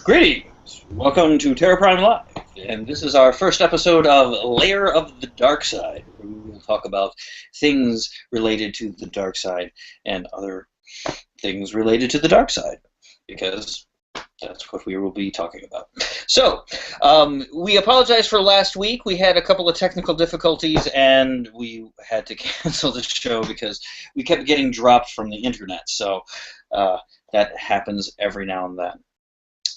Greetings! Welcome to Terra Prime Live, and this is our first episode of Lair of the Dark Side, where we will talk about things related to the dark side and other things related to the dark side, because that's what we will be talking about. So, we apologize for last week. We had a couple of technical difficulties, and we had to cancel the show because we kept getting dropped from the internet, so that happens every now and then.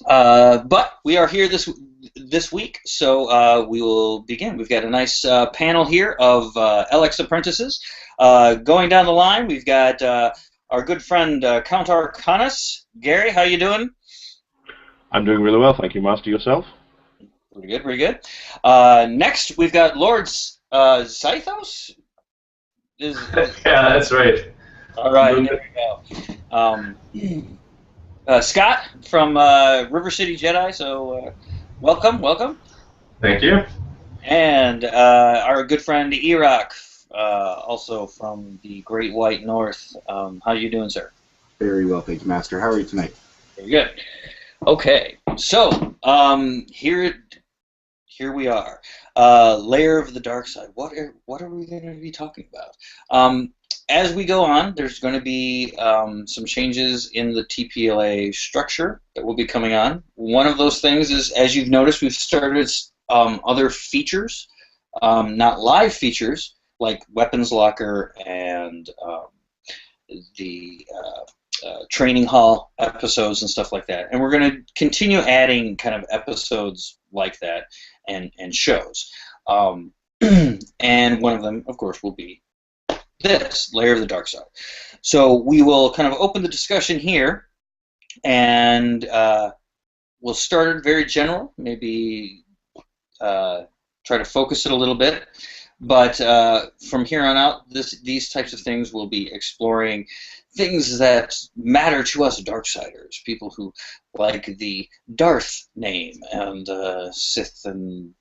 But we are here this week, so we will begin. We've got a nice panel here of LX apprentices. Going down the line, we've got our good friend Count Arcanus. Gary, how you doing? I'm doing really well, thank you, Master. Yourself? Pretty good, pretty good. Next, we've got Lord Zythos. Yeah, that's right. All right, there we go. Scott from River City Jedi, so welcome, welcome. Thank you. And our good friend Iraq, also from the Great White North. How are you doing, sir? Very well, thank you, Master. How are you tonight? Very good. Okay, so here we are. Lair of the Dark Side. What are we going to be talking about? As we go on, there's going to be some changes in the TPLA structure that will be coming on. One of those things is, as you've noticed, we've started other features, not live features, like Weapons Locker and the training hall episodes and stuff like that. And we're going to continue adding kind of episodes like that and shows. And one of them, of course, will be this, Lair of the Dark Side. So we will kind of open the discussion here, and we'll start it very general, maybe try to focus it a little bit, but from here on out, these types of things will be exploring things that matter to us Darksiders, people who like the Darth name and Sith, and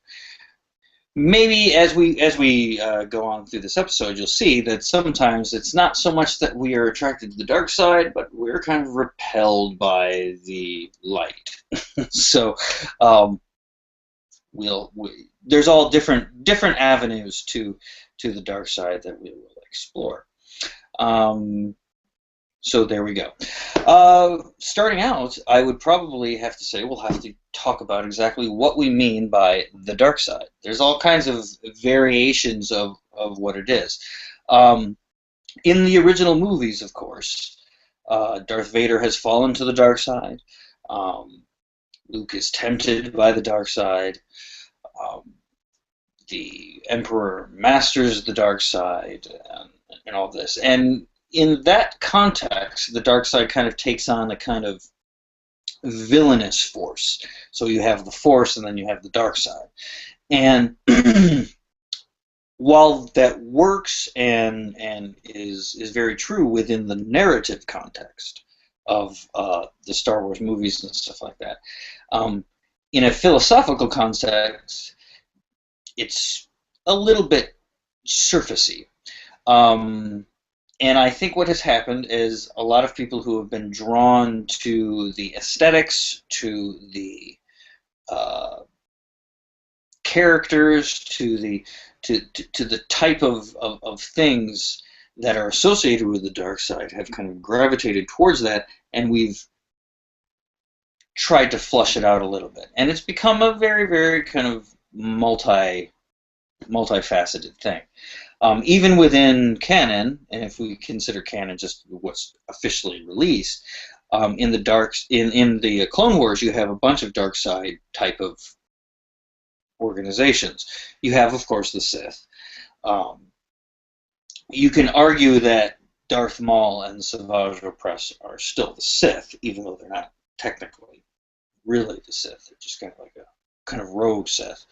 maybe as we go on through this episode, you'll see that sometimes it's not so much that we are attracted to the dark side, but we're kind of repelled by the light. So there's all different avenues to the dark side that we will explore. So there we go. Starting out, I would probably have to say we'll have to talk about exactly what we mean by the dark side. There's all kinds of variations of what it is. In the original movies, of course, Darth Vader has fallen to the dark side. Luke is tempted by the dark side. The Emperor masters the dark side, and all this. And in that context, the dark side kind of takes on a kind of villainous force. So you have the Force, and then you have the dark side. And while that works and is very true within the narrative context of the Star Wars movies and stuff like that, in a philosophical context, it's a little bit surfacey. And I think what has happened is a lot of people who have been drawn to the aesthetics, to the characters, to the type of things that are associated with the dark side have kind of gravitated towards that, and we've tried to flush it out a little bit. And it's become a very, very kind of multifaceted thing. Even within canon, and if we consider canon just what's officially released, in the Clone Wars, you have a bunch of dark side type of organizations. You have, of course, the Sith. You can argue that Darth Maul and Savage Opress are still the Sith, even though they're not technically really the Sith. They're just kind of like a kind of rogue Sith.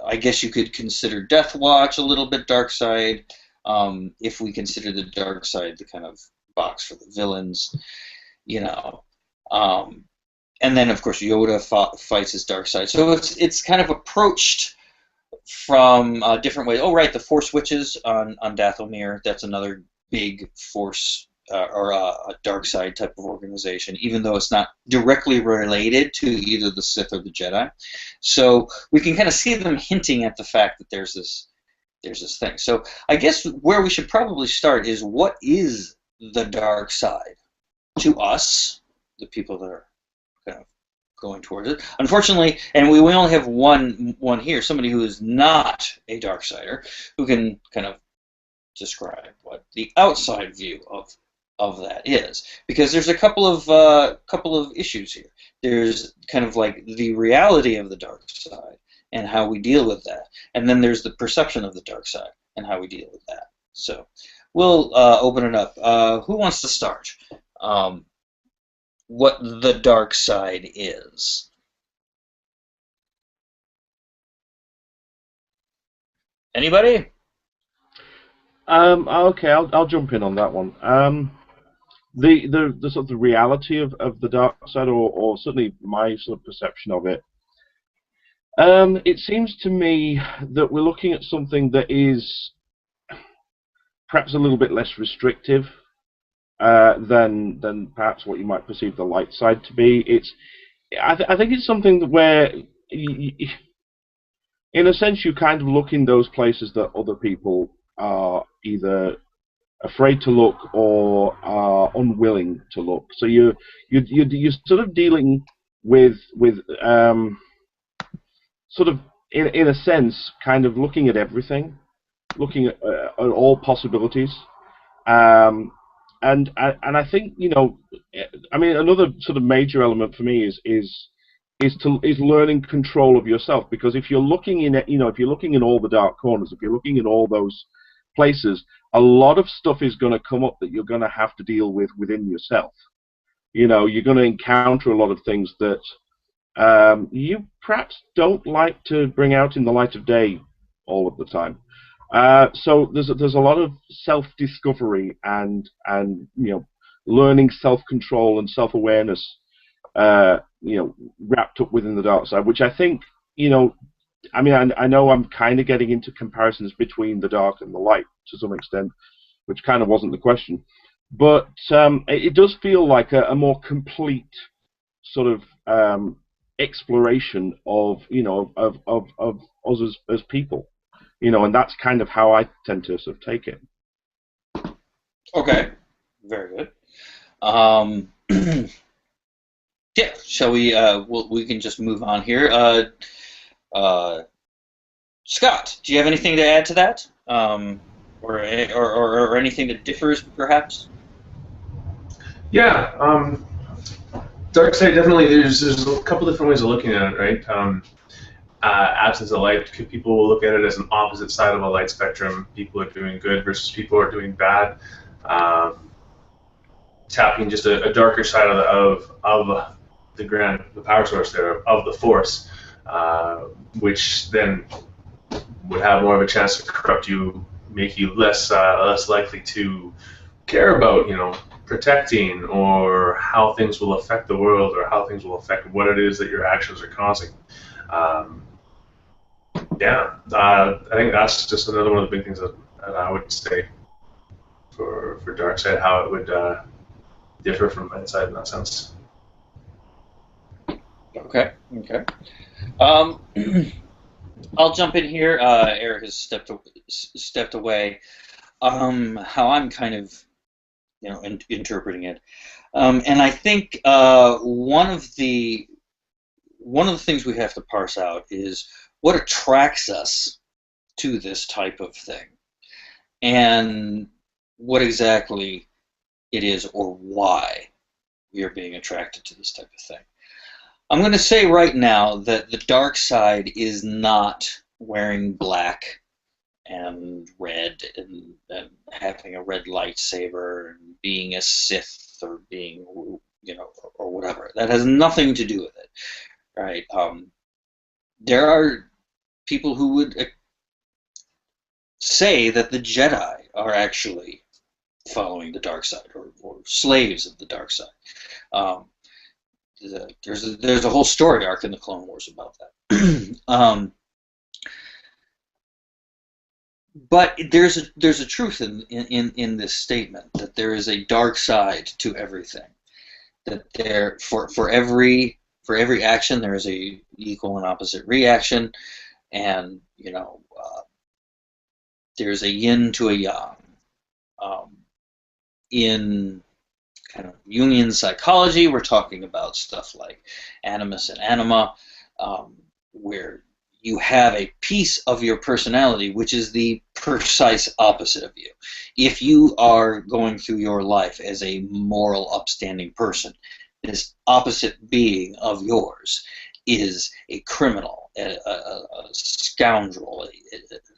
I guess you could consider Death Watch a little bit dark side, if we consider the dark side the kind of box for the villains, you know. And then, of course, Yoda fights his dark side. So it's kind of approached from different ways. Oh, right, the Force Witches on Dathomir. That's another big Force or a dark side type of organization, even though it's not directly related to either the Sith or the Jedi. So we can kind of see them hinting at the fact that there's this thing. So I guess where we should probably start is, what is the dark side to us, the people that are kind of going towards it? Unfortunately, and we only have one here, somebody who is not a darksider, who can kind of describe what the outside view of that is, because there's a couple of issues here. There's kind of like the reality of the dark side and how we deal with that, and then there's the perception of the dark side and how we deal with that. So we'll open it up. Who wants to start? What the dark side is? Anybody? Okay, I'll jump in on that one. The sort of the reality of the dark side, or certainly my sort of perception of it. It seems to me that we're looking at something that is perhaps a little bit less restrictive than perhaps what you might perceive the light side to be. I think it's something that where, in a sense, you kind of look in those places that other people are either afraid to look or are unwilling to look. So you're sort of dealing with sort of in a sense kind of looking at everything, looking at all possibilities. And I think, I mean, another sort of major element for me is learning control of yourself, because if you're looking in if you're looking in all the dark corners, if you're looking in all those places, a lot of stuff is going to come up that you're going to have to deal with within yourself. You're going to encounter a lot of things that you perhaps don't like to bring out in the light of day all of the time. So there's a lot of self-discovery and learning self-control and self-awareness wrapped up within the dark side, which I think I mean, I know I'm kind of getting into comparisons between the dark and the light to some extent, which kind of wasn't the question, but it does feel like a more complete sort of exploration of of us as people, and that's kind of how I tend to sort of take it. Okay, very good. Yeah, shall we? We can just move on here. Scott, do you have anything to add to that, or anything that differs, perhaps? Yeah, dark side definitely. There's a couple different ways of looking at it, right? Absence of light. People will look at it as an opposite side of a light spectrum. People are doing good versus people are doing bad. Tapping just a darker side of the power source there, of the force, which then would have more of a chance to corrupt you, make you less likely to care about protecting, or how things will affect the world, or how things will affect what it is that your actions are causing. I think that's just another one of the big things that I would say for dark side, how it would differ from light side in that sense. Okay. I'll jump in here. Eric has stepped away. How I'm kind of, interpreting it, and I think one of the things we have to parse out is what attracts us to this type of thing, and what exactly it is, or why we are being attracted to this type of thing. I'm going to say right now that the dark side is not wearing black and red and having a red lightsaber and being a Sith, or being, or whatever. That has nothing to do with it, right? There are people who would say that the Jedi are actually following the dark side, or slaves of the dark side. There's a whole story arc in the Clone Wars about that. But there's a truth in this statement, that there is a dark side to everything. That there for every action there is a equal and opposite reaction, and there's a yin to a yang. Um, in kind of Jungian psychology, we're talking about stuff like animus and anima, where you have a piece of your personality which is the precise opposite of you. If you are going through your life as a moral, upstanding person, this opposite being of yours is a criminal, a scoundrel,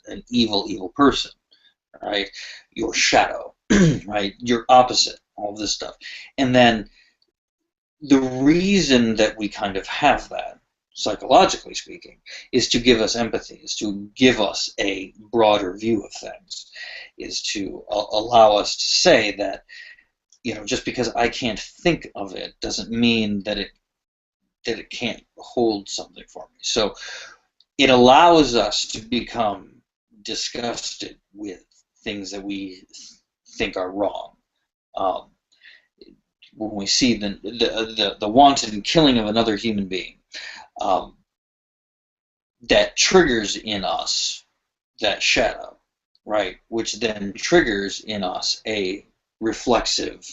an evil person, right? Your shadow, right? Your opposite, all this stuff. And then the reason that we kind of have that, psychologically speaking, is to give us empathy, is to give us a broader view of things, is to allow us to say that, just because I can't think of it doesn't mean that it can't hold something for me. So it allows us to become disgusted with things that we think are wrong. When we see the wanton killing of another human being, that triggers in us that shadow, right? Which then triggers in us a reflexive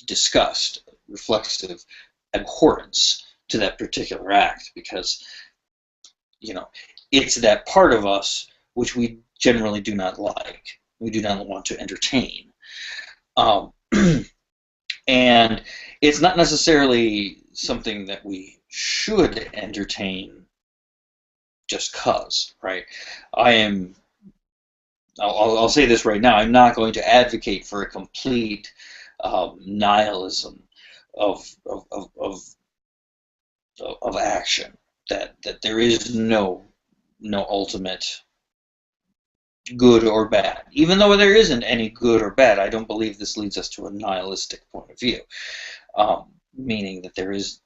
disgust, reflexive abhorrence to that particular act, because it's that part of us which we generally do not like, we do not want to entertain. And it's not necessarily something that we should entertain just cause, right? I'll say this right now, I'm not going to advocate for a complete nihilism of action, that there is no ultimate good or bad. Even though there isn't any good or bad, I don't believe this leads us to a nihilistic point of view, meaning that there is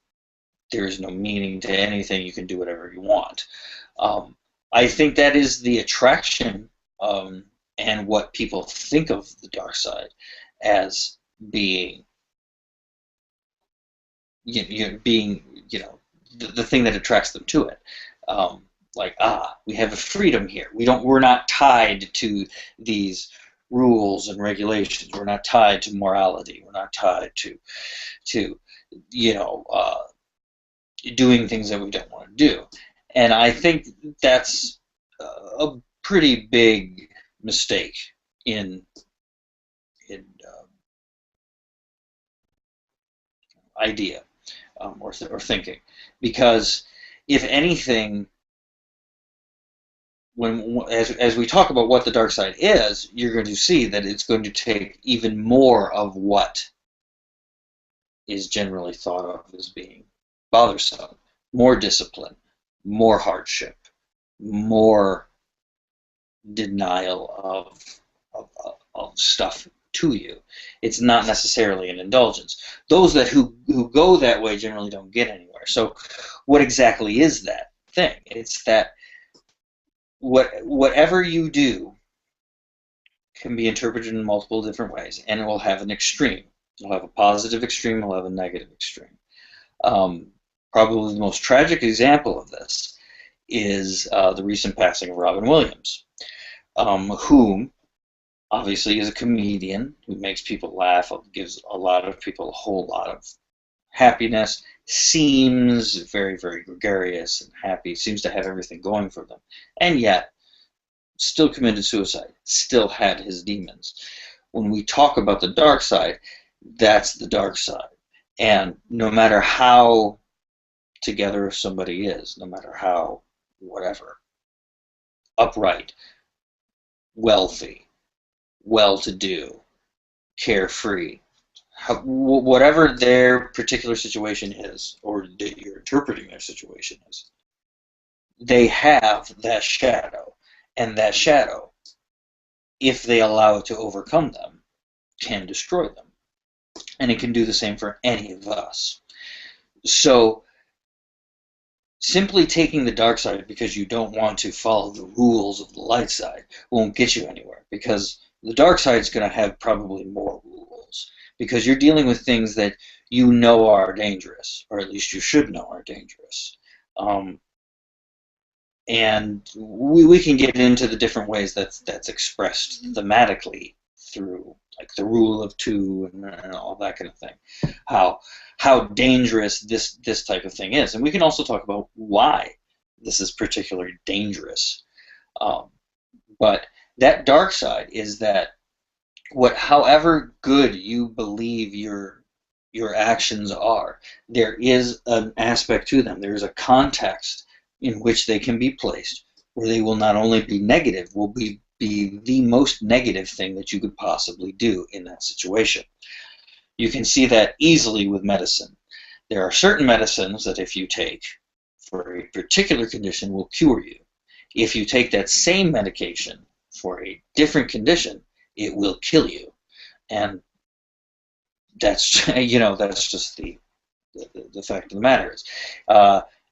no meaning to anything. You can do whatever you want. I think that is the attraction, and what people think of the dark side as being, being the thing that attracts them to it. Like, we have a freedom here. We're not tied to these rules and regulations. We're not tied to morality. We're not tied to doing things that we don't want to do. And I think that's a pretty big mistake in idea, or thinking, because if anything, as we talk about what the dark side is, you're going to see that it's going to take even more of what is generally thought of as being bothersome, more discipline, more hardship, more denial of stuff to you. It's not necessarily an indulgence. Those who go that way generally don't get anywhere. So what exactly is that thing? It's that whatever you do can be interpreted in multiple different ways, and it will have an extreme. It'll have a positive extreme, it'll have a negative extreme. Probably the most tragic example of this is the recent passing of Robin Williams, whom obviously is a comedian who makes people laugh, gives a lot of people a whole lot of happiness, seems very, very gregarious and happy, seems to have everything going for them, and yet still committed suicide, still had his demons. When we talk about the dark side, that's the dark side. And no matter how together somebody is, no matter how, whatever, upright, wealthy, well-to-do, carefree, whatever their particular situation is, or that you're interpreting their situation is, they have that shadow. And that shadow, if they allow it to overcome them, can destroy them. And it can do the same for any of us. So simply taking the dark side because you don't want to follow the rules of the light side won't get you anywhere, because the dark side is going to have probably more rules, because you're dealing with things that you know are dangerous, or at least you should know are dangerous. And we can get into the different ways that's expressed thematically through like the rule of two and all that kind of thing. How dangerous this type of thing is, and we can also talk about why this is particularly dangerous. But that dark side is that however good you believe your actions are, there is an aspect to them. There is a context in which they can be placed, where they will not only be negative, will be the most negative thing that you could possibly do in that situation. You can see that easily with medicine. There are certain medicines that if you take for a particular condition will cure you. If you take that same medication for a different condition, it will kill you. And that's, that's just the fact of the matter is.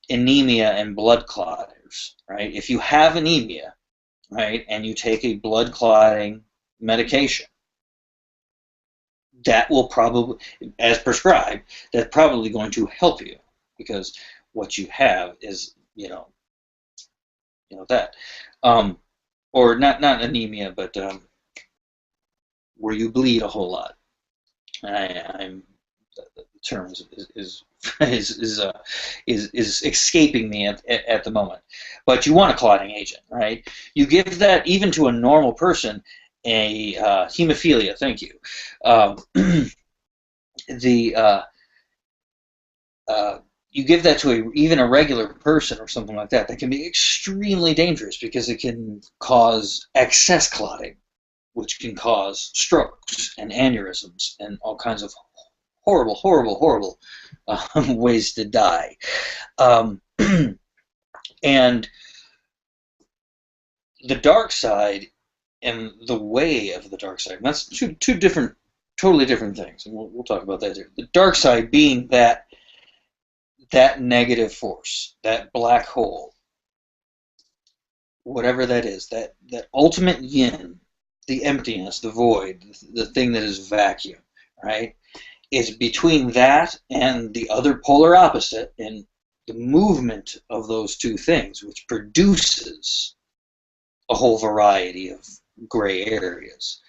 Anemia and blood clotters, right? If you have anemia, right, and you take a blood clotting medication, that will probably, as prescribed, that's probably going to help you, because what you have is, that, or not anemia, but where you bleed a whole lot. The term is escaping me at the moment. But you want a clotting agent, right? You give that even to a normal person, a hemophilia. Thank you. You give that to even a regular person or something like that. That can be extremely dangerous because it can cause excess clotting, which can cause strokes and aneurysms and all kinds of horrible, horrible, horrible ways to die. And the dark side and the way of the dark side, and that's two different, totally different things, and we'll talk about that here. The dark side being that negative force, that black hole, whatever that is, that ultimate yin, the emptiness, the void, the thing that is vacuum, right? It's between that and the other polar opposite, and the movement of those two things, which produces a whole variety of gray areas.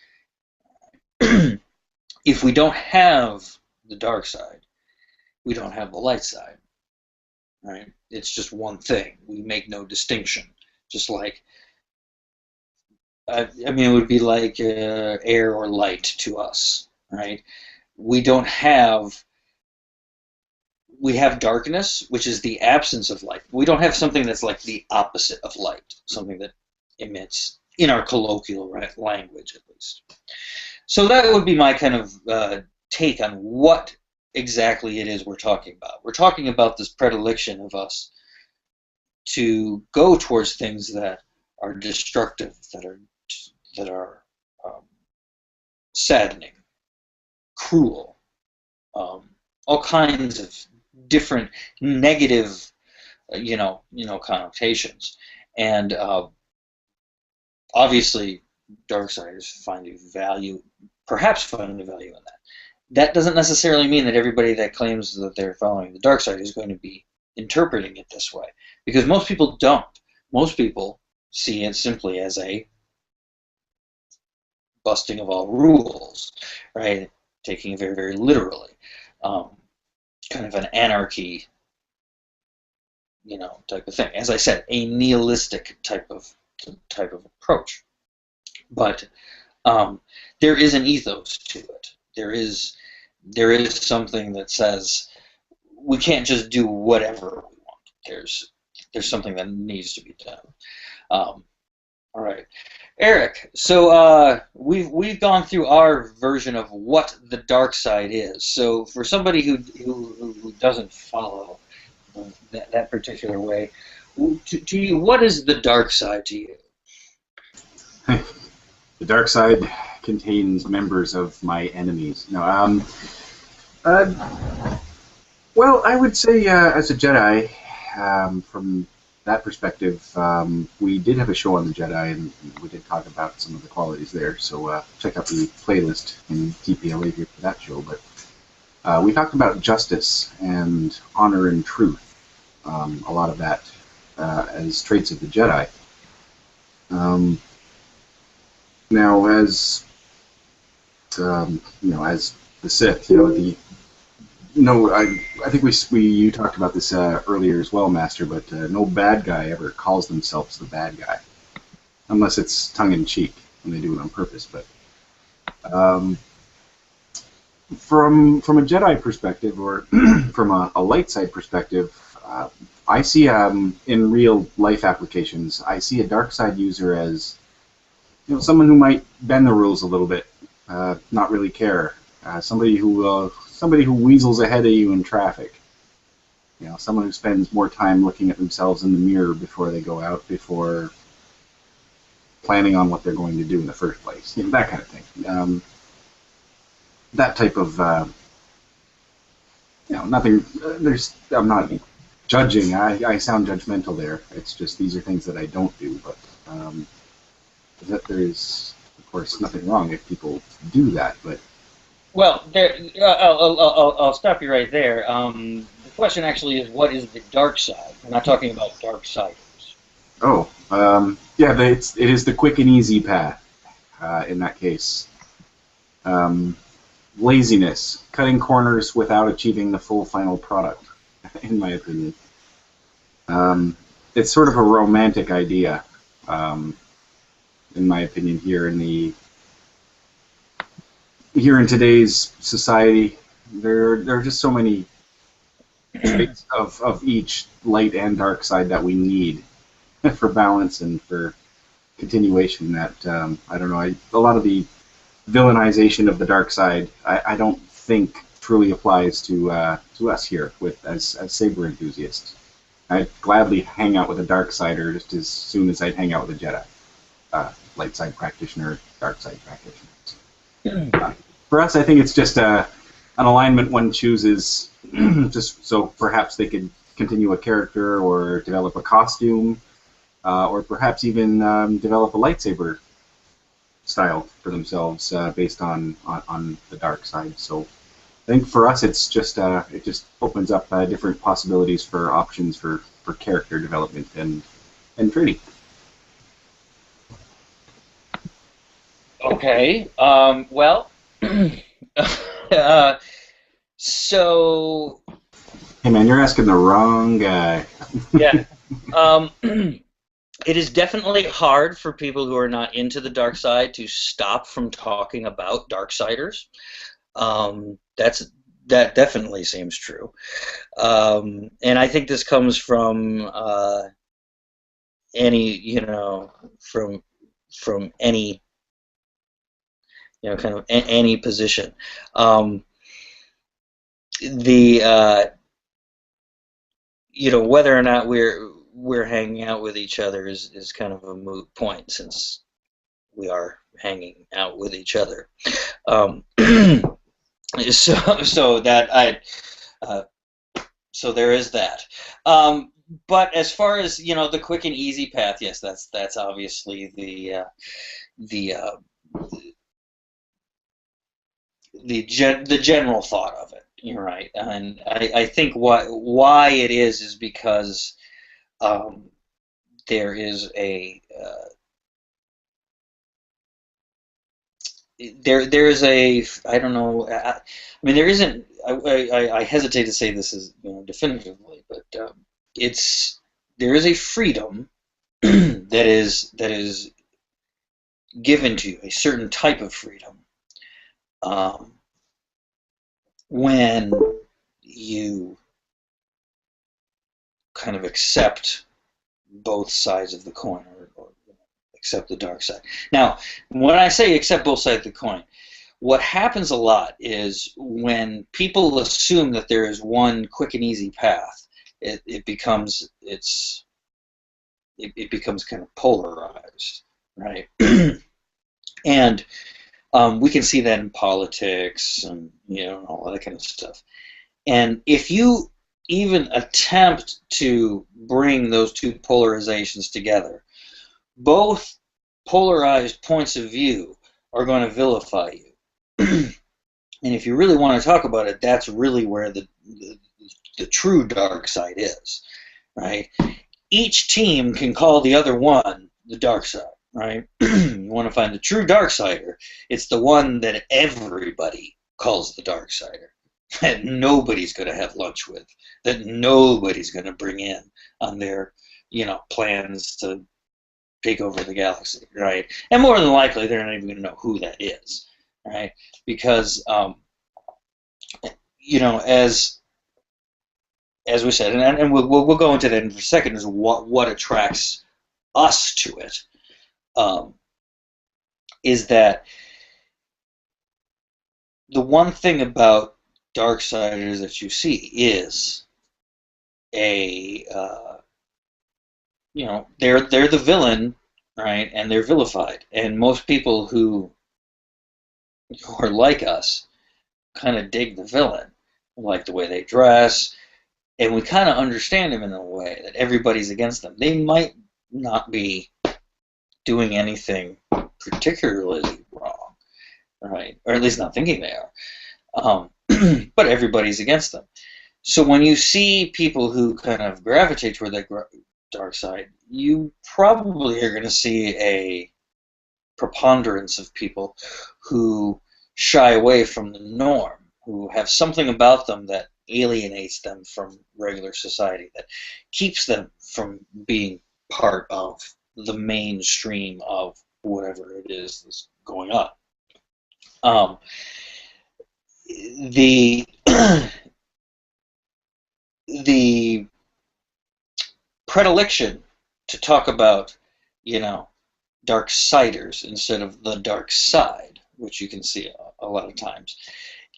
If we don't have the dark side, we don't have the light side, right? It's just one thing. We make no distinction. Just like, it would be like air or light to us, right? We have darkness, which is the absence of light. We don't have something that's like the opposite of light, something that emits, in our colloquial language at least. So that would be my kind of take on what exactly it is we're talking about. We're talking about this predilection of us to go towards things that are destructive, that are saddening, cruel, all kinds of different negative, connotations, and obviously, darksiders perhaps find a value in that. That doesn't necessarily mean that everybody that claims that they're following the dark side is going to be interpreting it this way, because most people don't. Most people see it simply as a busting of all rules, right? Taking it very, very literally. Kind of an anarchy, type of thing. As I said, a nihilistic type of approach. But there is an ethos to it. There is something that says we can't just do whatever we want. There's something that needs to be done. All right, Eric. So we've gone through our version of what the dark side is. So for somebody who doesn't follow that particular way, to you, what is the dark side to you? The dark side contains members of my enemies. No, well, I would say as a Jedi, from that perspective, we did have a show on the Jedi, and we did talk about some of the qualities there. So check out the playlist in TPLA here for that show. But we talked about justice and honor and truth. A lot of that as traits of the Jedi. Now, as as the Sith, I think you talked about this earlier as well, Master. But no bad guy ever calls themselves the bad guy, unless it's tongue in cheek when they do it on purpose. But from a Jedi perspective, or from a light side perspective, I see in real life applications, I see a dark side user as someone who might bend the rules a little bit, not really care. Somebody who weasels ahead of you in traffic. Someone who spends more time looking at themselves in the mirror before they go out, before planning on what they're going to do in the first place. That kind of thing. That type of nothing. I'm not judging. I sound judgmental there. It's just these are things that I don't do, but that there's of course nothing wrong if people do that. But well, I'll stop you right there. The question actually is, what is the dark side? We're not talking about dark siders. Oh, yeah, it is the quick and easy path. In that case, laziness, cutting corners without achieving the full final product, in my opinion. It's sort of a romantic idea, in my opinion, here in today's society. There are just so many traits of each light and dark side that we need for balance and for continuation. That I don't know. A lot of the villainization of the dark side, I don't think truly applies to us here as saber enthusiasts. I'd gladly hang out with a dark sider just as soon as I'd hang out with a Jedi, light side practitioner, dark side practitioner. For us, I think it's just an alignment one chooses, just so perhaps they could continue a character or develop a costume, or perhaps even develop a lightsaber style for themselves based on the dark side. So I think for us, it's just it just opens up different possibilities for options for character development and training. Okay. Well. So. Hey man, you're asking the wrong guy. Yeah. It is definitely hard for people who are not into the dark side to stop from talking about darksiders. That definitely seems true, and I think this comes from any from any kind of any position. Whether or not we're hanging out with each other is kind of a moot point, since we are hanging out with each other. So there is that. But as far as the quick and easy path, yes, that's obviously the general thought of it. You're right, and I think why it is because there is a there is a, I don't know, I mean, there isn't, I hesitate to say this is definitively, but there is a freedom that is given to you, a certain type of freedom, when you kind of accept both sides of the coin, or accept the dark side. Now, when I say accept both sides of the coin, what happens a lot is when people assume that there is one quick and easy path, it becomes kind of polarized, right? And we can see that in politics and all that kind of stuff. And if you even attempt to bring those two polarizations together, both polarized points of view are going to vilify you. And if you really want to talk about it, that's really where the true dark side is, right? Each team can call the other one the dark side, right? You want to find the true dark sider. It's the one that everybody calls the dark sider, that nobody's going to have lunch with, that nobody's going to bring in on their, plans to take over the galaxy, right? And more than likely, they're not even going to know who that is, right? Because, as we said, and we'll go into that in a second, is what attracts us to it, is that the one thing about Darksiders that you see is they're the villain, right? And they're vilified. And most people who are like us kind of dig the villain, like the way they dress, and we kind of understand them in a way that everybody's against them. They might not be doing anything particularly wrong, right? Or at least not thinking they are. But everybody's against them. So when you see people who kind of gravitate toward that dark side, you probably are going to see a preponderance of people who shy away from the norm, who have something about them that alienates them from regular society, that keeps them from being part of the mainstream of whatever it is that's going on. The predilection to talk about, Darksiders instead of the dark side, which you can see a lot of times,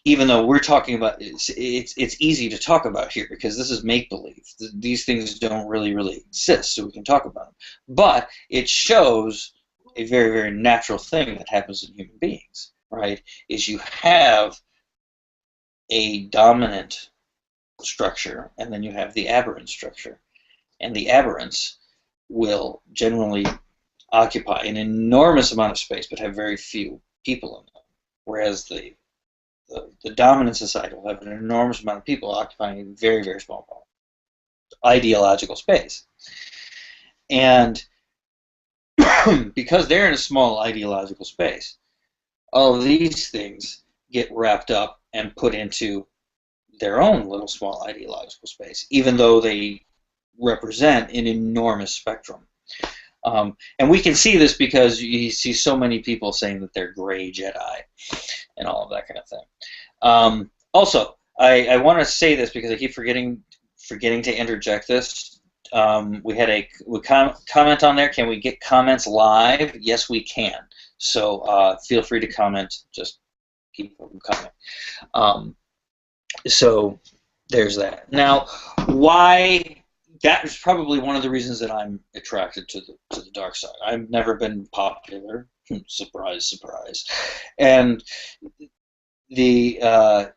even though we're talking about, it's easy to talk about here because this is make-believe. These things don't really exist, so we can talk about them. But it shows a very, very natural thing that happens in human beings, right? Is you have a dominant structure, and then you have the aberrant structure. And the aberrants will generally occupy an enormous amount of space, but have very few people in them. Whereas the dominant society will have an enormous amount of people occupying a very, very small ideological space. And because they're in a small ideological space, all of these things get wrapped up and put into their own little small ideological space, even though they represent an enormous spectrum. And we can see this because you see so many people saying that they're gray Jedi and all of that kind of thing. Also, I want to say this because I keep forgetting to interject this. We had comment on there. Can we get comments live? Yes, we can. So feel free to comment. Just keep them coming. So there's that. Now, why? That is probably one of the reasons that I'm attracted to the dark side. I've never been popular. Surprise, surprise. And the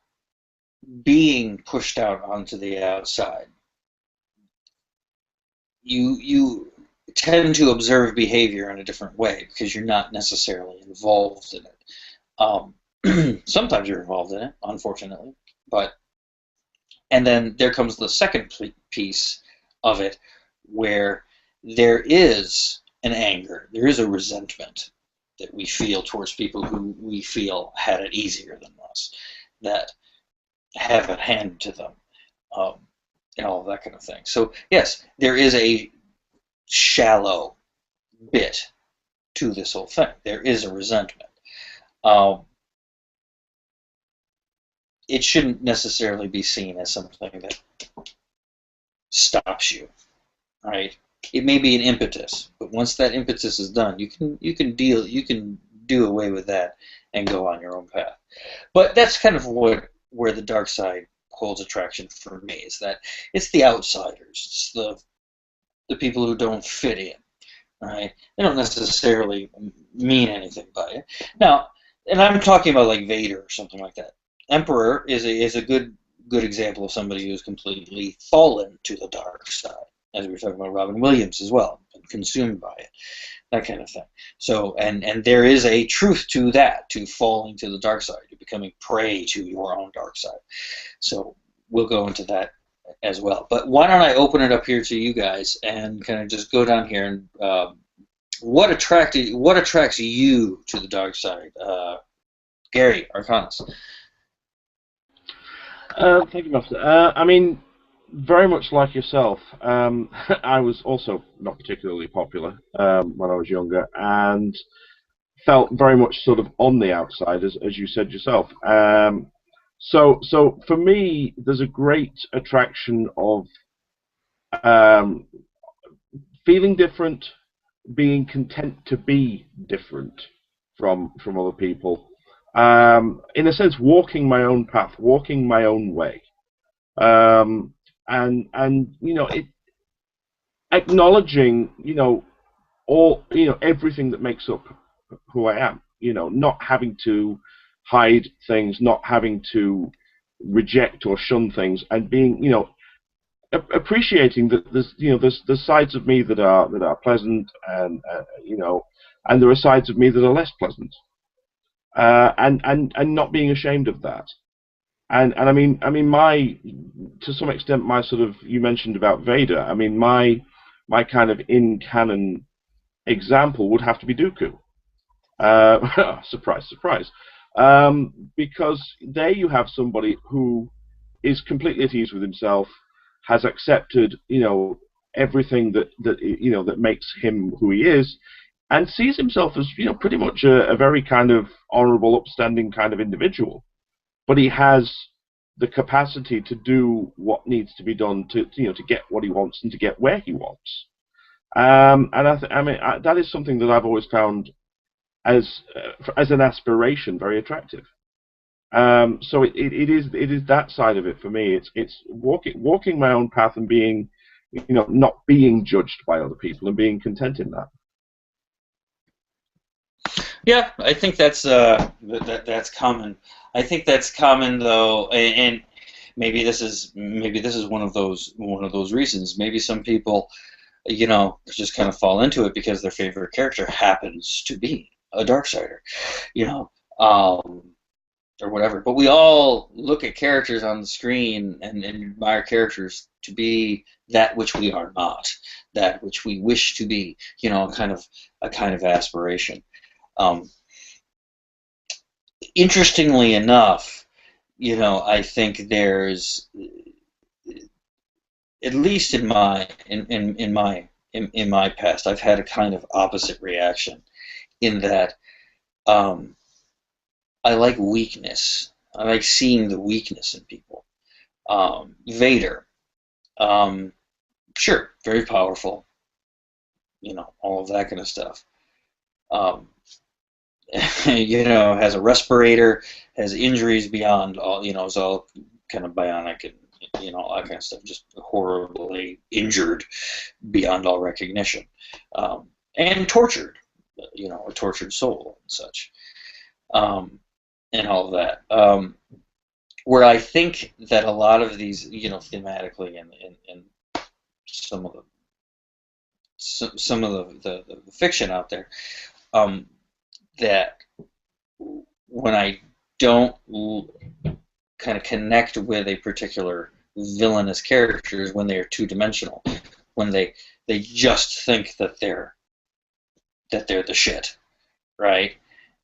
being pushed out onto the outside, you tend to observe behavior in a different way because you're not necessarily involved in it. Sometimes you're involved in it, unfortunately, and then there comes the second piece of it, where there is an anger, there is a resentment that we feel towards people who we feel had it easier than us, that have it handed to them, and all of that kind of thing. So yes, there is a shallow bit to this whole thing. There is a resentment. It shouldn't necessarily be seen as something that stops you, right? It may be an impetus, but once that impetus is done, you can do away with that and go on your own path. But that's kind of where the dark side holds attraction for me, is that it's the outsiders, it's the people who don't fit in, right? They don't necessarily mean anything by it. Now, and I'm talking about like Vader or something like that. Emperor is a good good example of somebody who's completely fallen to the dark side, as we were talking about Robin Williams as well, and consumed by it, that kind of thing. So, and there is a truth to that, to falling to the dark side, to becoming prey to your own dark side. So we'll go into that as well. But why don't I open it up here to you guys and kind of just go down here and what attracts you to the dark side? Gary, Arcanis. Thank you, Master. I mean, very much like yourself, I was also not particularly popular when I was younger, and felt very much sort of on the outside, as you said yourself. So for me, there's a great attraction of feeling different, being content to be different from other people. In a sense, walking my own path, walking my own way, and acknowledging all everything that makes up who I am. Not having to hide things, not having to reject or shun things, and being appreciating that there's sides of me that are pleasant, and and there are sides of me that are less pleasant, and not being ashamed of that. And I mean to some extent, my sort of, you mentioned about Vader. I mean, my kind of in canon example would have to be Dooku. Surprise, surprise. Because there you have somebody who is completely at ease with himself, has accepted everything that makes him who he is, and sees himself as pretty much a very kind of honourable, upstanding kind of individual. But he has the capacity to do what needs to be done to get what he wants and to get where he wants. And that is something that I've always found as an aspiration very attractive. So it is that side of it for me. It's walking my own path and being not being judged by other people and being content in that. Yeah, I think that's common. I think that's common though, and maybe this is one of those reasons. Maybe some people, just kind of fall into it because their favorite character happens to be a Darksider, or whatever. But we all look at characters on the screen and admire characters to be that which we are not, that which we wish to be. A kind of aspiration. Interestingly enough, I think there's, at least in my past, I've had a kind of opposite reaction, in that I like weakness. I like seeing the weakness in people. Vader, sure, very powerful, all of that kind of stuff. Has a respirator, has injuries beyond all, is all kind of bionic and, all that kind of stuff, just horribly injured beyond all recognition, and tortured, a tortured soul and such, and all of that. Where I think that a lot of these, thematically and some of the fiction out there, that when I don't kind of connect with a particular villainous character is when they are two-dimensional, when they just think that they're the shit, right?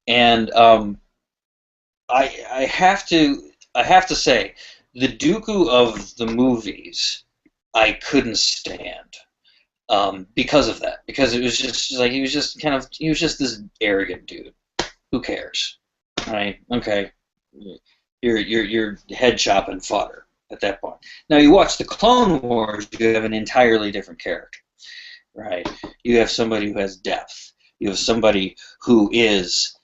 And I have to say, the Dooku of the movies I couldn't stand. Because of that, because it was just like he was just this arrogant dude. Who cares, right? Okay, you're head chopping fodder at that point. Now you watch the Clone Wars, you have an entirely different character, right? You have somebody who has depth. You have somebody who is,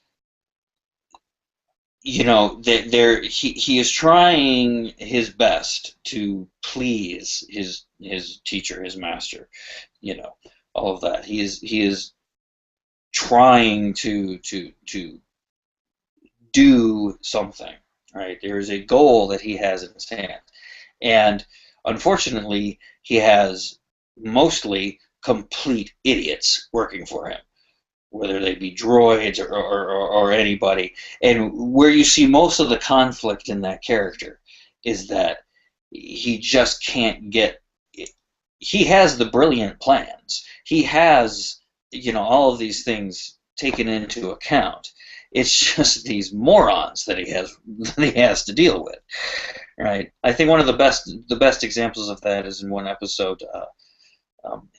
he is trying his best to please his teacher, his master, all of that. He is trying to do something, right? There is a goal that he has in his hand, And unfortunately, he has mostly complete idiots working for him, whether they be droids or anybody. And where you see most of the conflict in that character is that he just can't get. He has the brilliant plans. He has, all of these things taken into account. It's just these morons that he has to deal with, right? I think one of the best examples of that is in one episode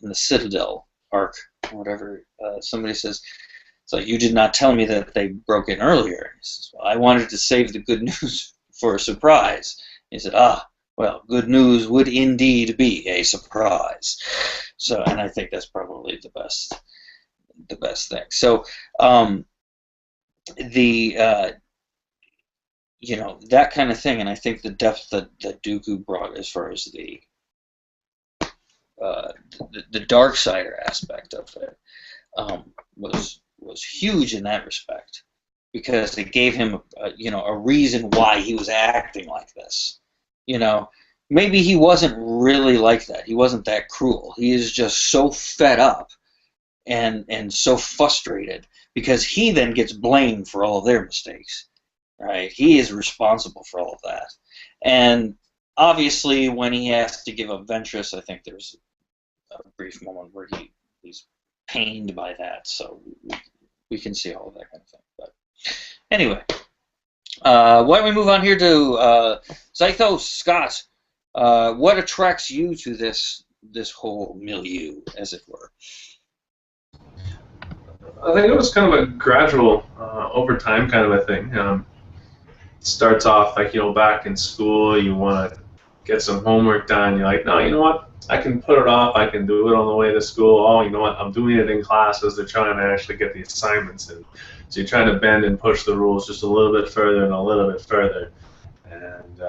in the Citadel arc, whatever. Somebody says, "So you did not tell me that they broke in earlier." He says, "Well, I wanted to save the good news for a surprise." He said, "Well, good news would indeed be a surprise." So, and I think that's probably the best thing. So, that kind of thing, and I think the depth that Dooku brought as far as the Darksider aspect of it was huge in that respect, because it gave him a reason why he was acting like this. Maybe he wasn't really like that. He wasn't that cruel. He is just so fed up and so frustrated because he then gets blamed for all of their mistakes, right? He is responsible for all of that. And obviously when he has to give up Ventress, I think there's a brief moment where he's pained by that, so we can see all of that kind of thing. But anyway, why don't we move on here to Zythos, Scott? What attracts you to this whole milieu, as it were? I think it was kind of a gradual, over time kind of a thing. It starts off like, back in school, you want to get some homework done. You're like, no, you know what? I can put it off. I can do it on the way to school. Oh, you know what? I'm doing it in class as they're trying to actually get the assignments in. So you're trying to bend and push the rules just a little bit further and a little bit further. And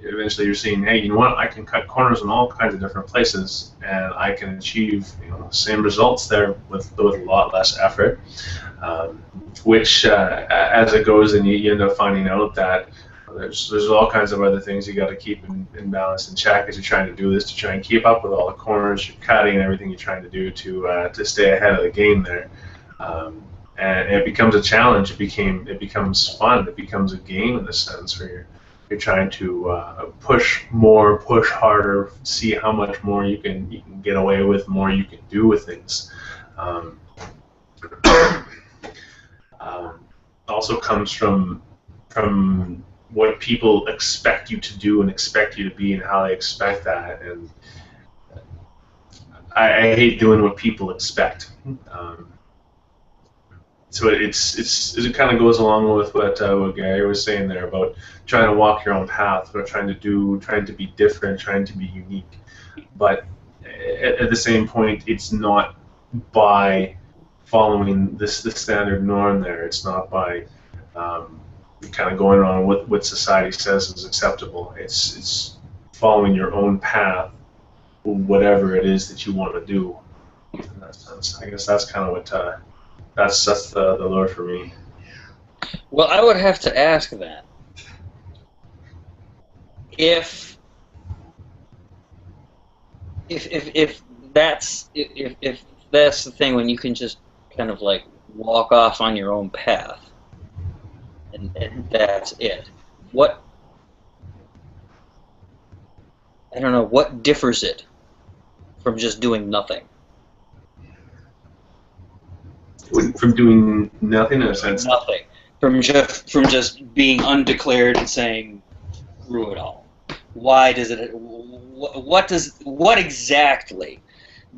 eventually you're seeing, hey, you know what? I can cut corners in all kinds of different places, and I can achieve the same results there with a lot less effort. Which, as it goes, and you end up finding out that there's all kinds of other things you got to keep in balance and check as you're trying to do this, to try and keep up with all the corners you're cutting and everything you're trying to do to stay ahead of the game there. And it becomes a challenge. It becomes fun. It becomes a game in a sense where you're trying to push more, push harder, see how much more you can get away with, more you can do with things. Also comes from what people expect you to do and expect you to be, and how they expect that. And I hate doing what people expect. So it kind of goes along with what Gary was saying there about trying to walk your own path, or trying to be different, trying to be unique. But at the same point, it's not by following the standard norm there. It's not by kind of going on what society says is acceptable. It's following your own path, whatever it is that you want to do. In that sense, I guess that's kind of what that's the lure for me. Well, I would have to ask that if that's the thing, when you can just kind of like walk off on your own path, and that's it. What, I don't know, what differs it from just doing nothing? From doing nothing, in a sense. Nothing. From just being undeclared and saying, screw it all. Why does it? What exactly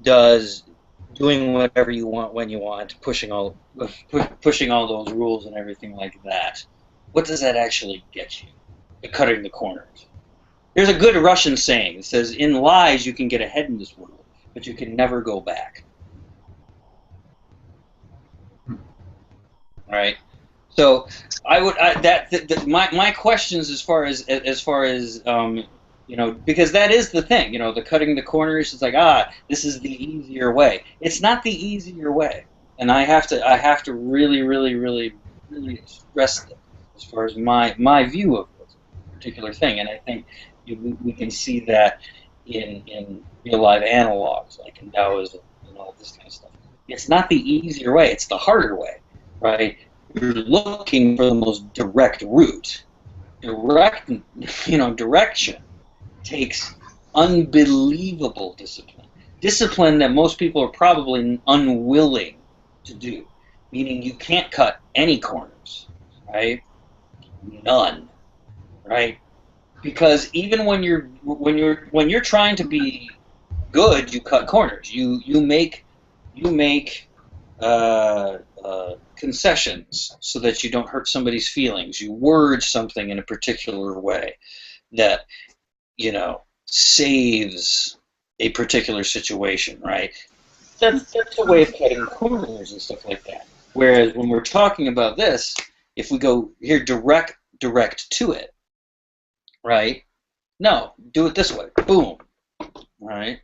does doing whatever you want when you want, pushing all those rules and everything like that, what does that actually get you? Cutting the corners. There's a good Russian saying that says, "In lies you can get ahead in this world, but you can never go back." Right. So my questions as far as because that is the thing, the cutting the corners. It's like, this is the easier way. It's not the easier way, and I have to really, really, really, really stress that as far as my view of what we're particular thing. And I think we can see that in real life analogs, like in Taoism and all this kind of stuff. It's not the easier way; it's the harder way, right? You're looking for the most direct route. Direction takes unbelievable discipline. Discipline that most people are probably unwilling to do, meaning you can't cut any corners, right? None, right? Because even when you're trying to be good, you cut corners. You make concessions so that you don't hurt somebody's feelings. You word something in a particular way that saves a particular situation, right? That's a way of cutting corners and stuff like that. Whereas when we're talking about this, if we go here direct to it, right? No, do it this way. Boom. Right?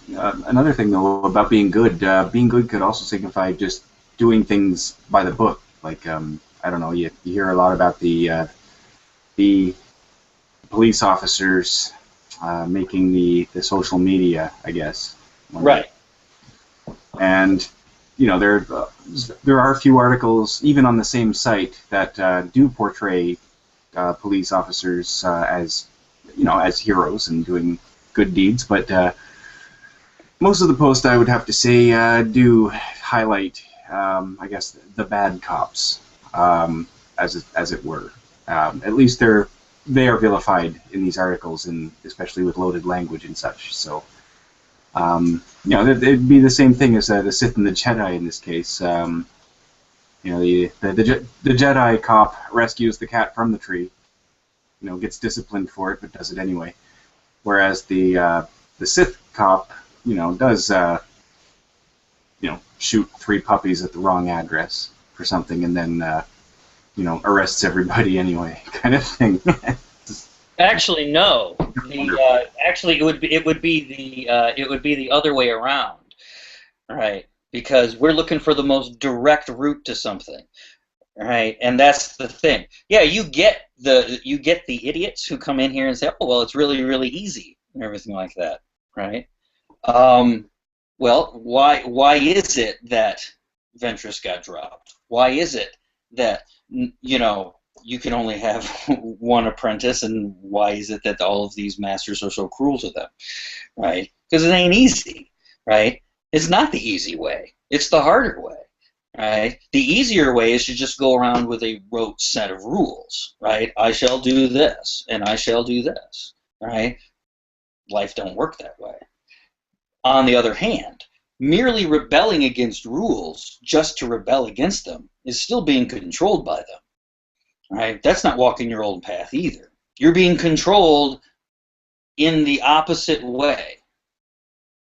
Another thing, though, about being good could also signify just doing things by the book. Like, I don't know, you hear a lot about the police officers making the social media, I guess. Right. And there are a few articles, even on the same site, that do portray police officers as heroes and doing good deeds, but most of the posts, I would have to say, do highlight, I guess, the bad cops, as it were. At least they are vilified in these articles, and especially with loaded language and such. So, it'd be the same thing as the Sith and the Jedi in this case. The Jedi cop rescues the cat from the tree, gets disciplined for it, but does it anyway. Whereas the Sith cop, does shoot 3 puppies at the wrong address for something, and then arrests everybody anyway, kind of thing. Actually, no. Actually, it would be the other way around, right? Because we're looking for the most direct route to something, right? And that's the thing. Yeah, you get the idiots who come in here and say, "Oh, well, it's really, really easy," and everything like that, right? Well, why is it that Ventress got dropped? Why is it that you can only have one apprentice, and why is it that all of these masters are so cruel to them, right? Because it ain't easy, right? It's not the easy way. It's the harder way, right? The easier way is to just go around with a rote set of rules, right? I shall do this, and I shall do this, right? Life don't work that way. On the other hand, merely rebelling against rules just to rebel against them is still being controlled by them. Right? That's not walking your own path either. You're being controlled in the opposite way.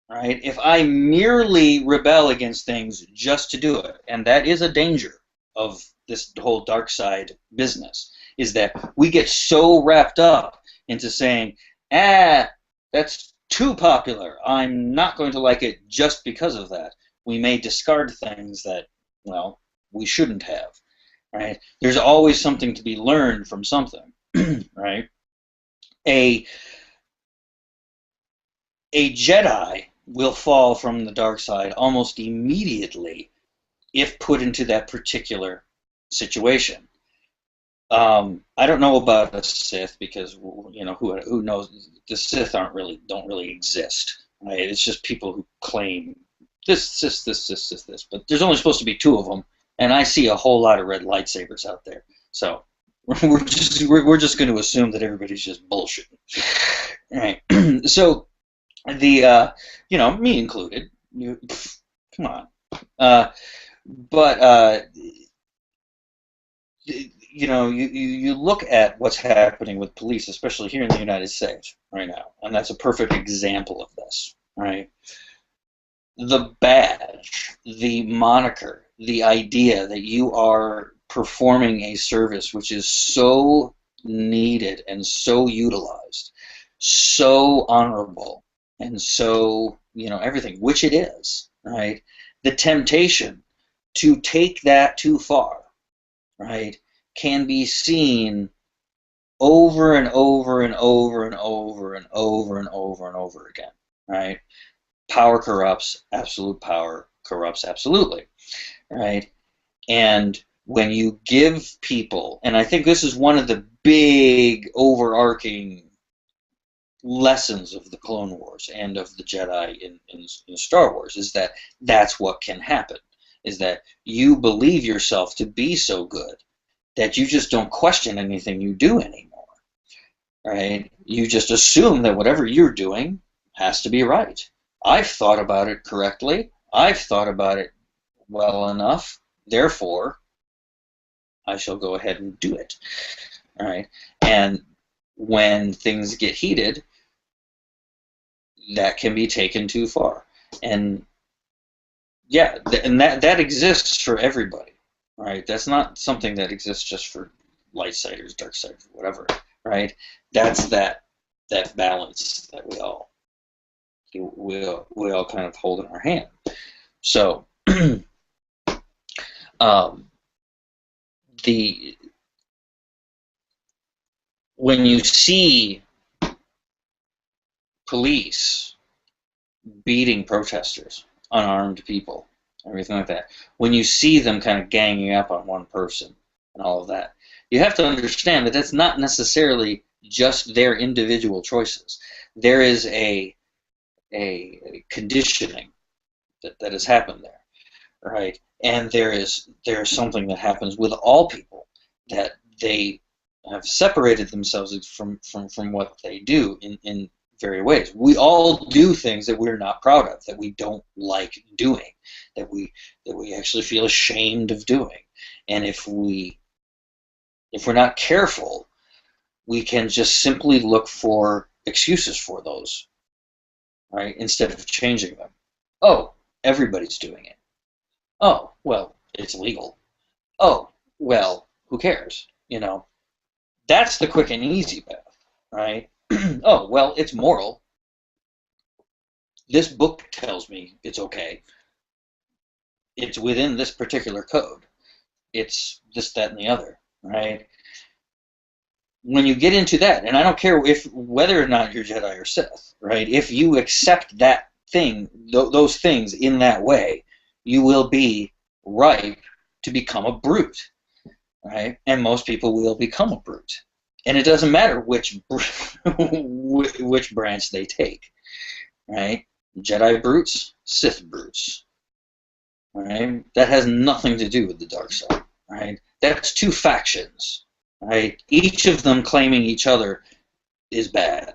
Right? If I merely rebel against things just to do it, and that is a danger of this whole dark side business, is that we get so wrapped up into saying, that's too popular. I'm not going to like it just because of that. We may discard things that, well, we shouldn't have. Right? There's always something to be learned from something, right? A Jedi will fall from the dark side almost immediately if put into that particular situation. I don't know about a Sith because who knows? The Sith don't really exist. Right? It's just people who claim this, but there's only supposed to be 2 of them. And I see a whole lot of red lightsabers out there, so we're just going to assume that everybody's just bullshitting, right? So me included, come on, but you look at what's happening with police, especially here in the United States right now, and that's a perfect example of this, right? The badge, the moniker, the idea that you are performing a service which is so needed and so utilized, so honorable, and so, everything, which it is, right? The temptation to take that too far, right, can be seen over and over and over and over and over and over and over again, right? Power corrupts, absolute power corrupts absolutely, right? And when you give people, and I think this is one of the big overarching lessons of the Clone Wars and of the Jedi in Star Wars, is that that's what can happen, is that you believe yourself to be so good that you just don't question anything you do anymore, right? You just assume that whatever you're doing has to be right. I've thought about it correctly. I've thought about it well enough. Therefore, I shall go ahead and do it. All right. And when things get heated, that can be taken too far. And yeah, and that exists for everybody. Right? That's not something that exists just for light-siders, dark-siders, whatever. Right? That's that balance that we all kind of hold in our hand. So when you see police beating protesters, unarmed people, everything like that, when you see them kind of ganging up on one person and all of that, you have to understand that that's not necessarily just their individual choices. There is a conditioning that has happened there, right? And there's something that happens with all people, that they have separated themselves from what they do in various ways. We all do things that we're not proud of, that we don't like doing, that we actually feel ashamed of doing. And if we're not careful, we can just simply look for excuses for those, right? Instead of changing them. Oh, everybody's doing it. Oh, well, it's legal. Oh, well, who cares? You know, that's the quick and easy path, right? Oh, well, it's moral. This book tells me it's okay. It's within this particular code. It's this, that, and the other, right? When you get into that, and I don't care whether or not you're Jedi or Sith, right? If you accept that thing, those things in that way, you will be ripe to become a brute, right? And most people will become a brute, and it doesn't matter which branch they take, right? Jedi brutes, Sith brutes, right? That has nothing to do with the dark side, right? That's two factions, right? Each of them claiming each other is bad,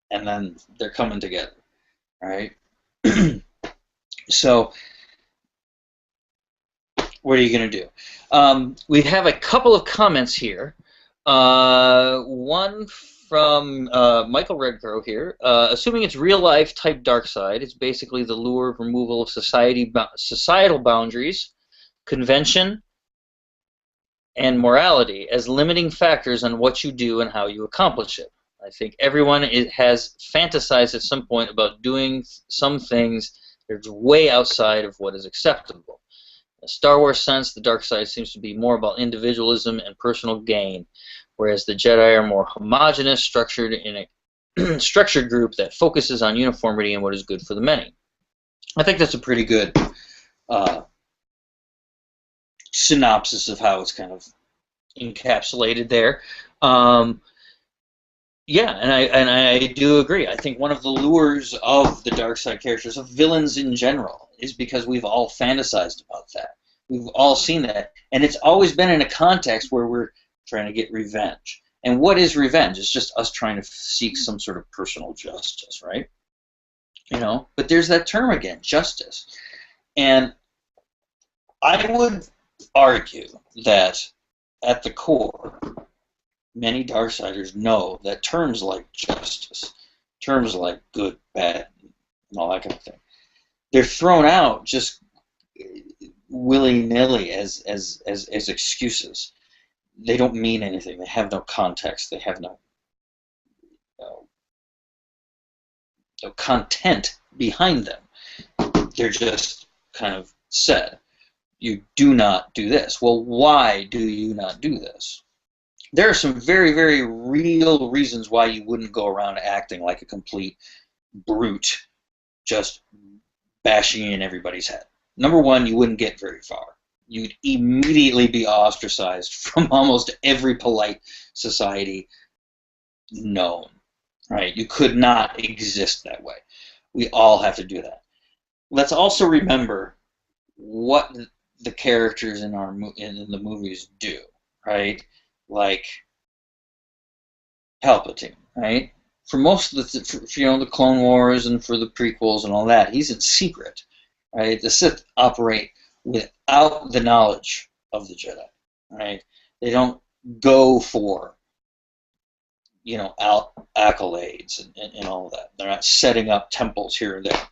and then they're coming together, right? So what are you going to do? We have a couple of comments here. One from Michael Redcrow here. Assuming it's real-life type dark side, it's basically the lure of removal of societal boundaries, convention, and morality as limiting factors on what you do and how you accomplish it. I think everyone has fantasized at some point about doing some things that are way outside of what is acceptable. In a Star Wars sense, the dark side seems to be more about individualism and personal gain, whereas the Jedi are more homogenous, structured in a structured group that focuses on uniformity and what is good for the many. I think that's a pretty good synopsis of how it's kind of encapsulated there. Yeah, and I do agree. I think one of the lures of the dark side characters, of villains in general, is because we've all fantasized about that. We've all seen that, and it's always been in a context where we're trying to get revenge. And what is revenge? It's just us trying to seek some sort of personal justice, right? You know, but there's that term again, justice. And I would argue that at the core, many Darksiders know that terms like justice, terms like good, bad, and all that kind of thing, they're thrown out just willy-nilly as excuses. They don't mean anything. They have no context. They have no content behind them. They're just kind of said. You do not do this. Well, why do you not do this? there are some very, very real reasons why you wouldn't go around acting like a complete brute, just bashing in everybody's head. Number one, you wouldn't get very far. You'd immediately be ostracized from almost every polite society known. Right? You could not exist that way. We all have to do that. Let's also remember what the characters in the movies do, right? Like Palpatine, right? For most of the Clone Wars and for the prequels and all that, he's in secret, right? The Sith operate without the knowledge of the Jedi, right? They don't go for accolades and all of that. They're not setting up temples here and there.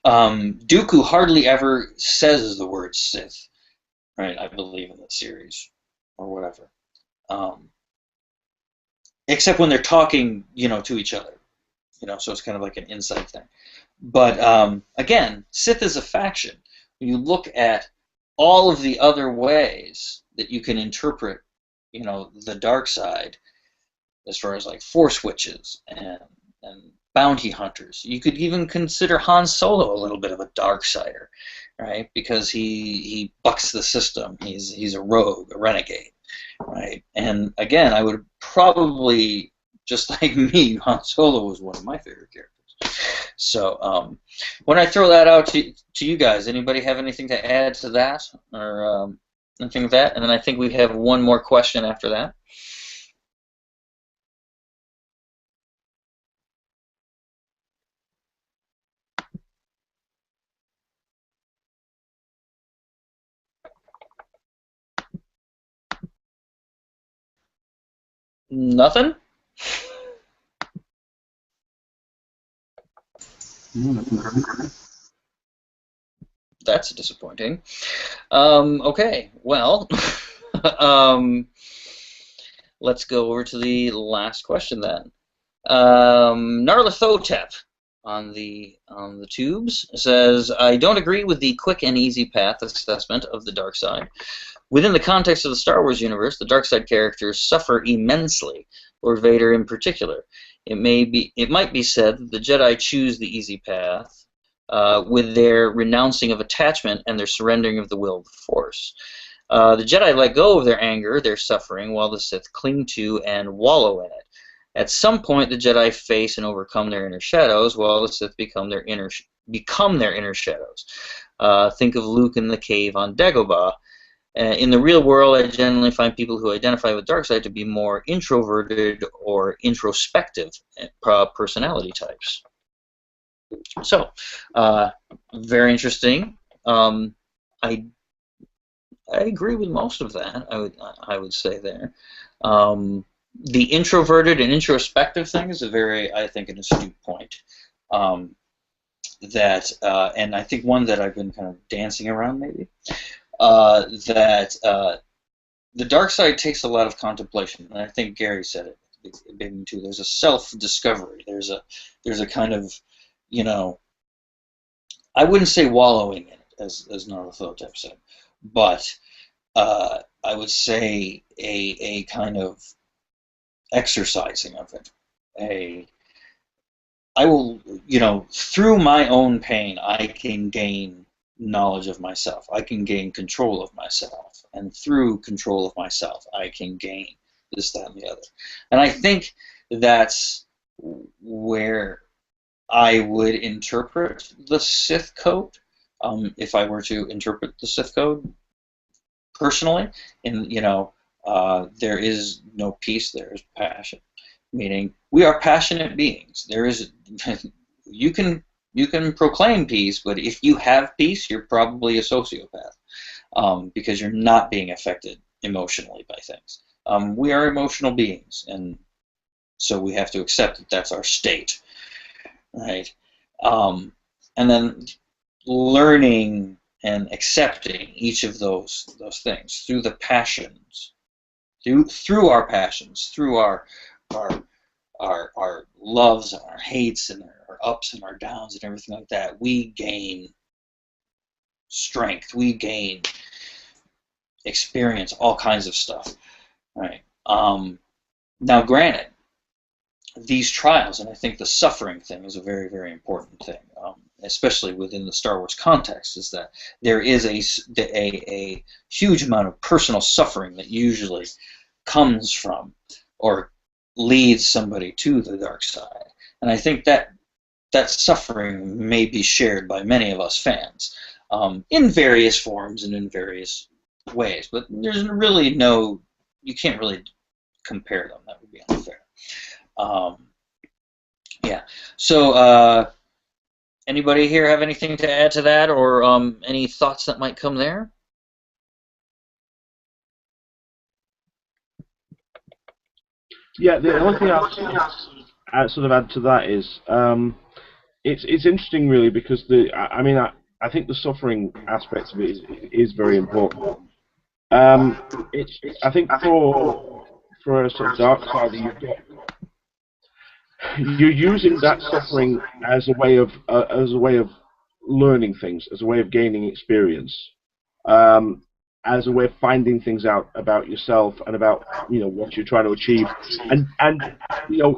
Dooku hardly ever says the word Sith, right? I believe in the series or whatever, except when they're talking, to each other, So it's kind of like an inside thing. But again, Sith is a faction. When you look at all of the other ways that you can interpret, the dark side, as far as like Force witches and bounty hunters. You could even consider Han Solo a little bit of a dark sider, right? Because he bucks the system. He's a rogue, a renegade, right? And again, I would probably, just like me, Han Solo was one of my favorite characters. So when I throw that out to you guys, anybody have anything to add to that or anything like that? And then I think we have one more question after that. Nothing? That's disappointing. Okay, well, let's go over to the last question then. Narlathotep on the tubes says, I don't agree with the quick and easy path assessment of the dark side. Within the context of the Star Wars universe, the dark side characters suffer immensely, Lord Vader in particular. It might be said that the Jedi choose the easy path with their renouncing of attachment and their surrendering of the will of the Force. The Jedi let go of their anger, their suffering, while the Sith cling to and wallow in it. At some point, the Jedi face and overcome their inner shadows, while the Sith become their inner shadows. Think of Luke in the cave on Dagobah. In the real world, I generally find people who identify with dark side to be more introverted or introspective personality types. So, very interesting. I agree with most of that. I would say there. The introverted and introspective thing is I think, an astute point. And I think one that I've been kind of dancing around maybe. That the dark side takes a lot of contemplation, and I think Gary said it too. There's a self-discovery. There's a kind of, I wouldn't say wallowing in it, as Narlathotep said, but I would say a kind of exercising of it. I will, through my own pain, I can gain knowledge of myself. I can gain control of myself, and through control of myself, I can gain this, that, and the other. And I think that's where I would interpret the Sith code, if I were to interpret the Sith code personally. And there is no peace, there is passion. Meaning, we are passionate beings. There is, you can proclaim peace, but if you have peace, you're probably a sociopath, because you're not being affected emotionally by things. We are emotional beings, and so we have to accept that that's our state, right? And then learning and accepting each of those things through the passions, through our passions, through our loves and our hates and our ups and our downs and everything like that, we gain strength, we gain experience, all kinds of stuff. Right. Now, granted, these trials, and I think the suffering thing is a very, very important thing, especially within the Star Wars context, is that there is a huge amount of personal suffering that usually comes from or leads somebody to the dark side. And I think that suffering may be shared by many of us fans in various forms and in various ways. But there's really you can't really compare them. That would be unfair. Yeah. So, anybody here have anything to add to that, or any thoughts that might come there? Yeah, the only thing I'll sort of add to that is it's interesting really because I think the suffering aspect of it is very important. I think for a sort of dark side, you're using that suffering as a way of learning things, as a way of gaining experience, as a way of finding things out about yourself and about what you're trying to achieve, and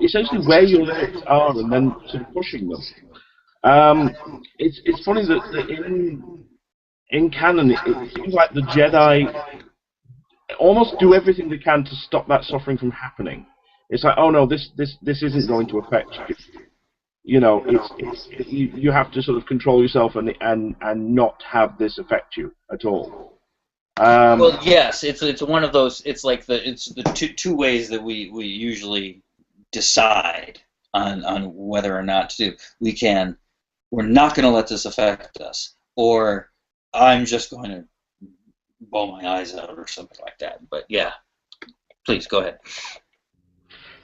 essentially where your limits are, and then sort of pushing them. It's funny that in canon it seems like the Jedi almost do everything they can to stop that suffering from happening. It's like, oh no, this isn't going to affect you. You have to sort of control yourself and not have this affect you at all. Well, yes, it's one of those. It's like it's the two ways that we usually decide on whether or not to do. We're not going to let this affect us, or I'm just going to bawl my eyes out or something like that. But yeah, please go ahead.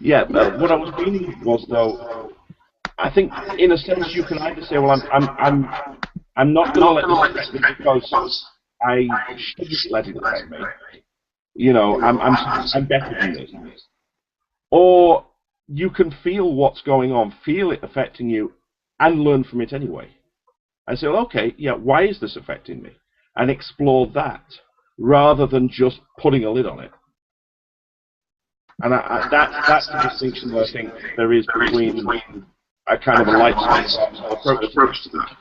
Yeah, what I was meaning was though, I think in a sense you can either say, well, I'm not going to let this affect me because I shouldn't let it affect me. I'm better than this. Or you can feel what's going on, feel it affecting you, and learn from it anyway. And say, well, okay, yeah, why is this affecting me? And explore that, rather than just putting a lid on it. And that's the distinction that I think there is between a kind of a light approach to that.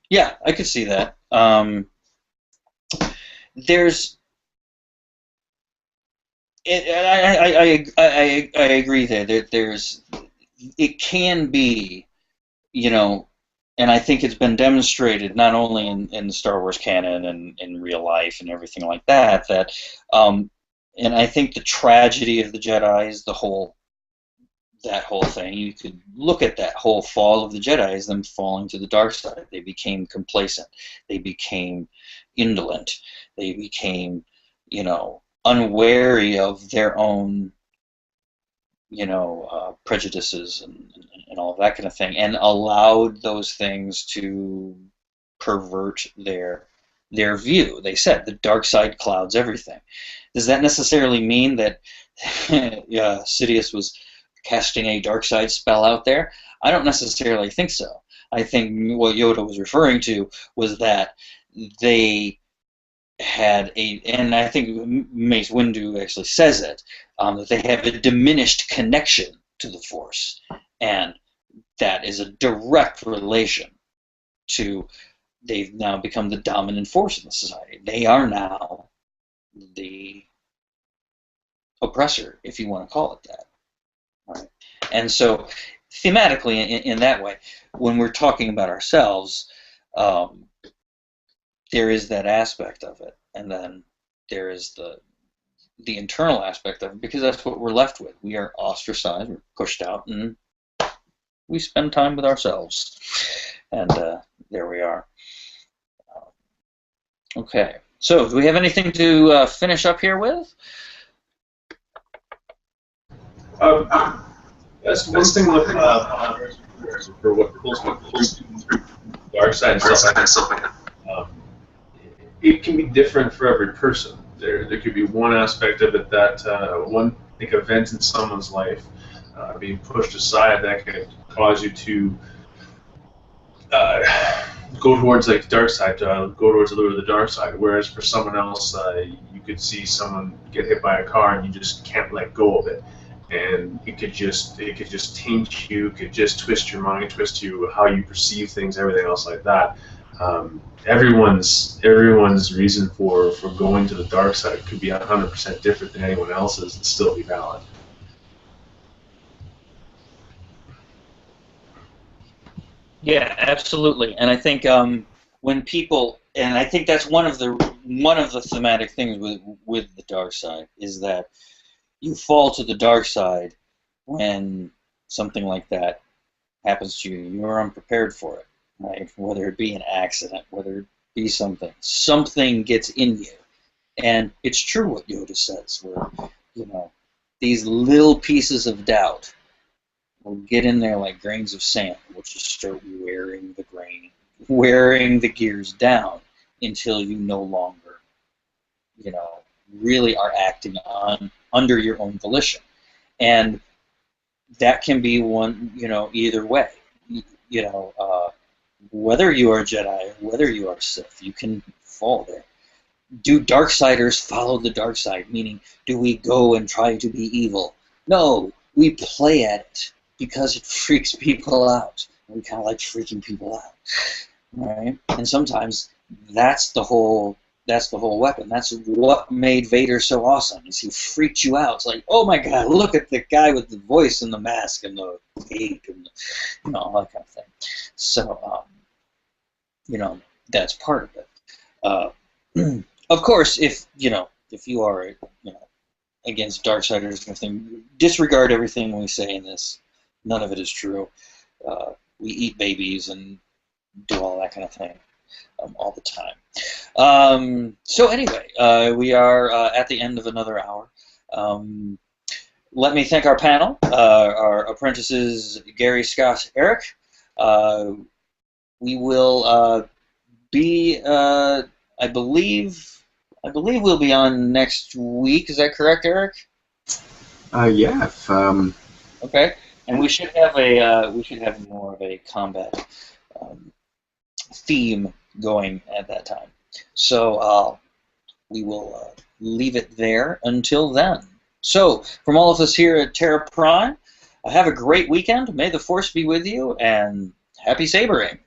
Yeah, I could see that. I agree there. It can be, and I think it's been demonstrated not only in the Star Wars canon and in real life and everything like that, and I think the tragedy of the Jedi is that whole thing. You could look at that whole fall of the Jedi as them falling to the dark side. They became complacent. They became indolent. They became, unwary of their own, prejudices and all of that kind of thing, and allowed those things to pervert their view. They said the dark side clouds everything. Does that necessarily mean that Sidious was casting a dark side spell out there? I don't necessarily think so. I think what Yoda was referring to was that they had and I think Mace Windu actually says it, that they have a diminished connection to the Force, and that is a direct relation to they've now become the dominant force in the society. They are now the oppressor, if you want to call it that. Right? And so, thematically, in that way, when we're talking about ourselves, there is that aspect of it, and then there is the internal aspect of it, because that's what we're left with. We are ostracized, we're pushed out, and we spend time with ourselves. And there we are. Okay. So, do we have anything to finish up here with? That's one thing with for what pulls me through dark side and stuff like that. It can be different for every person. There could be one aspect of it that one event in someone's life being pushed aside that could cause you to go towards like the dark side, go towards a little bit of the dark side. Whereas for someone else, you could see someone get hit by a car and you just can't let go of it, and it could just taint you, could just twist your mind, twist you how you perceive things, everything else like that. Everyone's reason for going to the dark side could be 100% different than anyone else's and still be valid. Yeah, absolutely. And I think when people, and I think that's one of the thematic things with the dark side is that you fall to the dark side when something like that happens to you. You're unprepared for it, right? Whether it be an accident, whether it be something gets in you. And it's true what Yoda says, where, these little pieces of doubt will get in there like grains of sand. We'll just start wearing the gears down until you no longer, really are acting under your own volition. And that can be one, either way. Whether you are Jedi, whether you are Sith, you can fall there. Do Darksiders follow the dark side? Meaning, do we go and try to be evil? No, we play at it because it freaks people out. We kind of like freaking people out, right? And sometimes that's the whole weapon. That's what made Vader so awesome. Is he freaked you out? It's like, oh my God, look at the guy with the voice and the mask and the cape and all that kind of thing. So, that's part of it. Of course, if you are against Darksiders and everything, disregard everything we say in this. None of it is true. We eat babies and do all that kind of thing all the time. So anyway, we are at the end of another hour. Let me thank our panel, our apprentices, Gary, Scott, Eric. We will be, I believe we'll be on next week. Is that correct, Eric? Yeah. Okay. And we should have more of a combat theme going at that time. So we will leave it there until then. So from all of us here at Terra Prime, have a great weekend. May the Force be with you, and happy sabering.